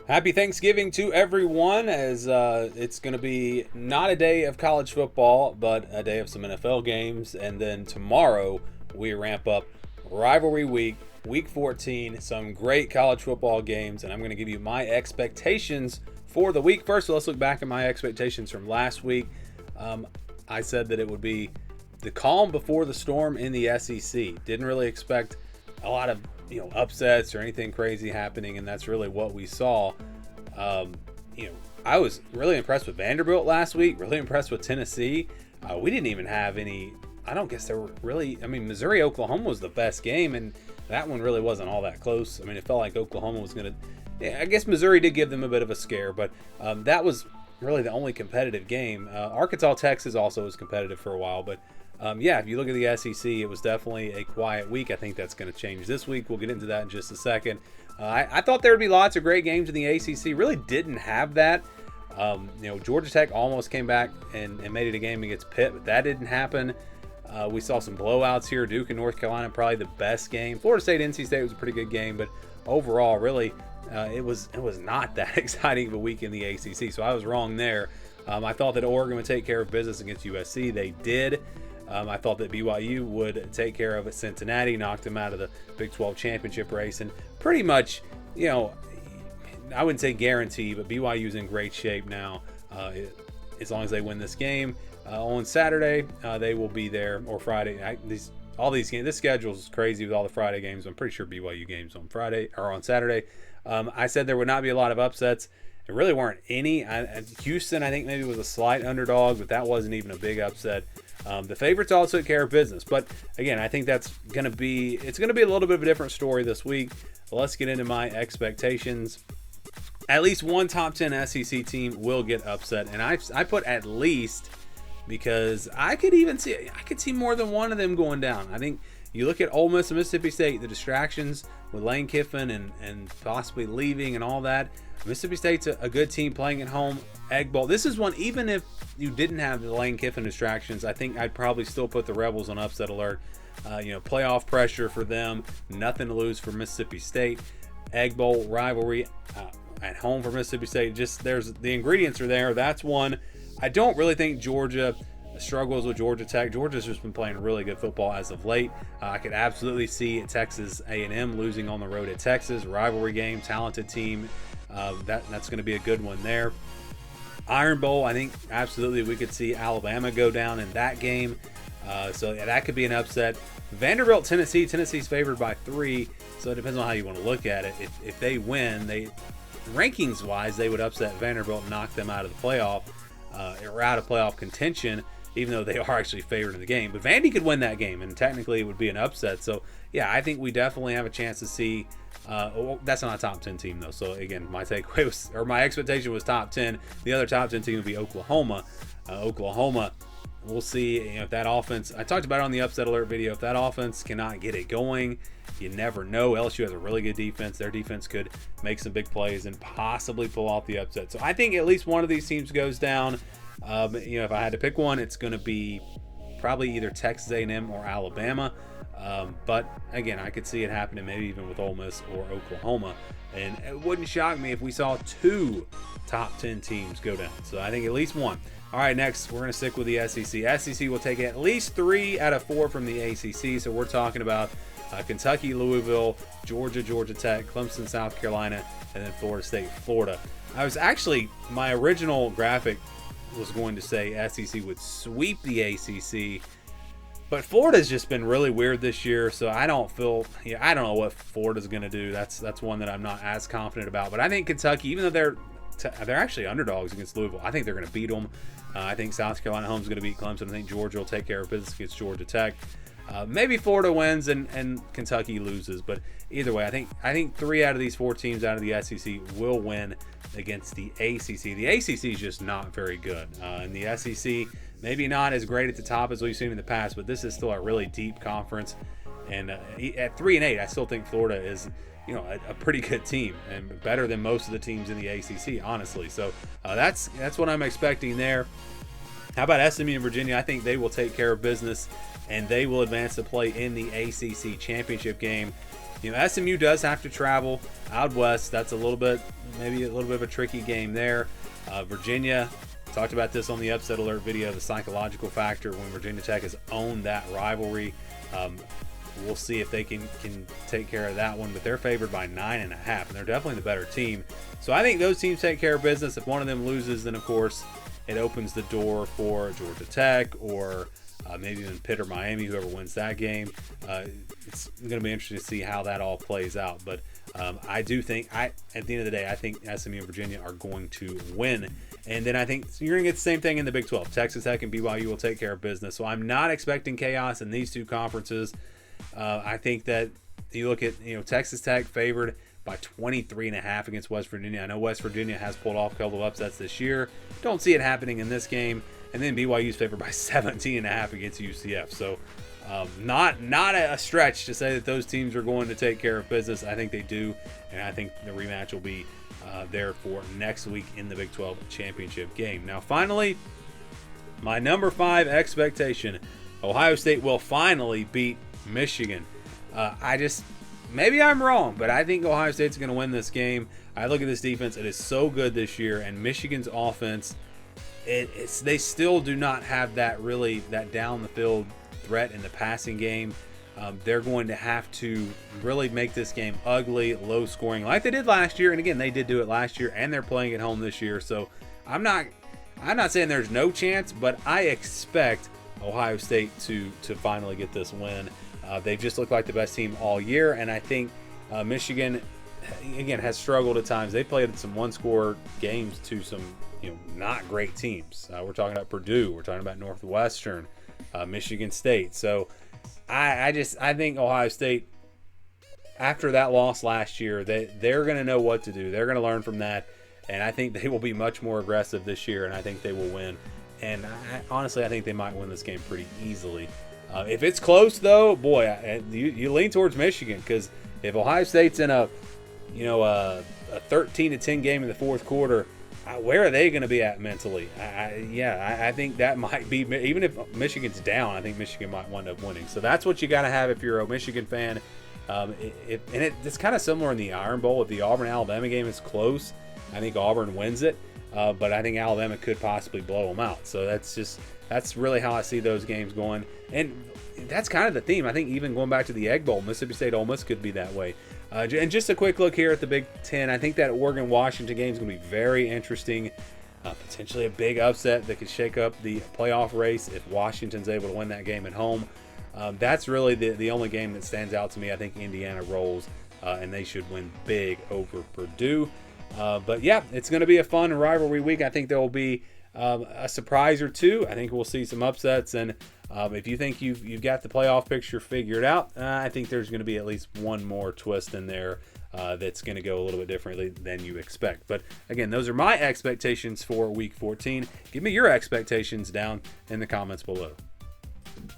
Happy Thanksgiving to everyone, as it's going to be not a day of college football, but a day of some NFL games. And then tomorrow, we ramp up rivalry week, week 14, some great college football games. And I'm going to give you my expectations for the week. First, let's look back at my expectations from last week. I said that it would be the calm before the storm in the SEC. Didn't really expect a lot of upsets or anything crazy happening, and that's really what we saw. I was really impressed with Vanderbilt last week, really impressed with Tennessee. We didn't even have any, I don't guess there were really, Missouri Oklahoma was the best game, and that one really wasn't all that close. It felt like Oklahoma was going to, I guess Missouri did give them a bit of a scare, but that was really the only competitive game. Arkansas Texas also was competitive for a while, but if you look at the SEC, it was definitely a quiet week. I think that's going to change this week. We'll get into that in just a second. I thought there would be lots of great games in the ACC. Really didn't have that. Georgia Tech almost came back and made it a game against Pitt, but that didn't happen. We saw some blowouts here. Duke and North Carolina, probably the best game. Florida State, NC State was a pretty good game, but overall, really, it was not that exciting of a week in the ACC. So I was wrong there. I thought that Oregon would take care of business against USC. They did. I thought that BYU would take care of it. Cincinnati knocked them out of the Big 12 championship race, and pretty much, I wouldn't say guarantee, but BYU's in great shape now. As long as they win this game on Saturday, they will be there, or Friday. All these games, this schedule is crazy with all the Friday games. I'm pretty sure BYU games on Friday or on Saturday. I said there would not be a lot of upsets. There really weren't any. Houston, I think, maybe was a slight underdog, but that wasn't even a big upset. The favorites all took care of business, but again, I think it's going to be a little bit of a different story this week. Let's get into my expectations. At least one top 10 SEC team will get upset, and I put at least because I could see more than one of them going down. I think you look at Ole Miss and Mississippi State, the distractions with Lane Kiffin and possibly leaving and all that. Mississippi State's a good team playing at home. Egg Bowl. This is one, even if you didn't have the Lane Kiffin distractions, I think I'd probably still put the Rebels on upset alert. Playoff pressure for them. Nothing to lose for Mississippi State. Egg Bowl rivalry at home for Mississippi State. Just the ingredients are there. That's one. I don't really think Georgia struggles with Georgia Tech. Georgia's just been playing really good football as of late. I could absolutely see Texas A&M losing on the road at Texas. Rivalry game, talented team. That's going to be a good one there. Iron Bowl, I think absolutely we could see Alabama go down in that game. That could be an upset. Vanderbilt, Tennessee. Tennessee's favored by 3, so it depends on how you want to look at it. If they win, rankings-wise, they would upset Vanderbilt and knock them out of the playoff, or out of playoff contention, even though they are actually favored in the game. But Vandy could win that game, and technically it would be an upset. So, yeah, I think we definitely have a chance to see. That's not a top 10 team, though. So, again, my expectation was top 10. The other top 10 team would be Oklahoma. Oklahoma, we'll see if that offense, I talked about it on the upset alert video, if that offense cannot get it going, you never know. LSU has a really good defense. Their defense could make some big plays and possibly pull off the upset. So I think at least one of these teams goes down. If I had to pick one, it's going to be probably either Texas A&M or Alabama. But again, I could see it happening maybe even with Ole Miss or Oklahoma. And it wouldn't shock me if we saw 2 top 10 teams go down. So I think at least one. All right, next, we're going to stick with the SEC. SEC will take at least 3 out of 4 from the ACC. So we're talking about Kentucky, Louisville, Georgia, Georgia Tech, Clemson, South Carolina, and then Florida State, Florida. My original graphic was going to say SEC would sweep the ACC. But Florida's just been really weird this year, so I don't know what Florida's going to do. That's one that I'm not as confident about. But I think Kentucky, even though they're actually underdogs against Louisville, I think they're going to beat them. I think South Carolina home's going to beat Clemson. I think Georgia will take care of business against Georgia Tech. Maybe Florida wins and Kentucky loses, but either way, I think 3 out of these 4 teams out of the SEC will win against the ACC. The ACC is just not very good, and the SEC maybe not as great at the top as we've seen in the past, but this is still a really deep conference. And at 3-8, I still think Florida is a pretty good team and better than most of the teams in the ACC, honestly. So that's what I'm expecting there. How about SMU and Virginia? I think they will take care of business, and they will advance to play in the ACC championship game. SMU does have to travel out west. That's maybe a little bit of a tricky game there. Virginia, talked about this on the upset alert video, the psychological factor when Virginia Tech has owned that rivalry. We'll see if they can take care of that one, but they're favored by 9.5, and they're definitely the better team. So I think those teams take care of business. If one of them loses, then of course it opens the door for Georgia Tech or maybe even Pitt or Miami, whoever wins that game. It's going to be interesting to see how that all plays out. But I do think, at the end of the day, I think SMU and Virginia are going to win. And then I think you're going to get the same thing in the Big 12. Texas Tech and BYU will take care of business. So I'm not expecting chaos in these two conferences. I think that you look at, Texas Tech favored by 23.5 against West Virginia. I know West Virginia has pulled off a couple of upsets this year. Don't see it happening in this game. And then BYU's favored by 17.5 against UCF. So not a stretch to say that those teams are going to take care of business. I think they do, and I think the rematch will be there for next week in the Big 12 championship game. Now, finally, my number 5 expectation: Ohio State will finally beat Michigan. Maybe I'm wrong, but I think Ohio State's going to win this game. I look at this defense; it is so good this year, and Michigan's offense, they still do not have that down the field threat in the passing game. They're going to have to really make this game ugly, low scoring, like they did last year. And again, they did do it last year, and they're playing at home this year. So I'm not saying there's no chance, but I expect Ohio State to finally get this win. They've just looked like the best team all year, and I think Michigan, again, has struggled at times. They played some one-score games to some not great teams. We're talking about Purdue. We're talking about Northwestern, Michigan State. So I think Ohio State, after that loss last year, they're going to know what to do. They're going to learn from that, and I think they will be much more aggressive this year, and I think they will win. And honestly, I think they might win this game pretty easily. If it's close, though, boy, you lean towards Michigan, because if Ohio State's in a 13-10 game in the fourth quarter, where are they going to be at mentally? I think that might be, even if Michigan's down, I think Michigan might wind up winning. So that's what you got to have if you're a Michigan fan. It's kind of similar in the Iron Bowl. If the Auburn-Alabama game is close, I think Auburn wins it. But I think Alabama could possibly blow them out. So that's really how I see those games going. And that's kind of the theme. I think even going back to the Egg Bowl, Mississippi State Ole Miss could be that way. And just a quick look here at the Big Ten. I think that Oregon-Washington game is going to be very interesting. Potentially a big upset that could shake up the playoff race if Washington's able to win that game at home. That's really the only game that stands out to me. I think Indiana rolls, and they should win big over Purdue. But yeah, it's going to be a fun rivalry week. I think there will be a surprise or two. I think we'll see some upsets, and if you think you've got the playoff picture figured out, I think there's going to be at least one more twist in there that's going to go a little bit differently than you expect. But again, those are my expectations for Week 14. Give me your expectations down in the comments below.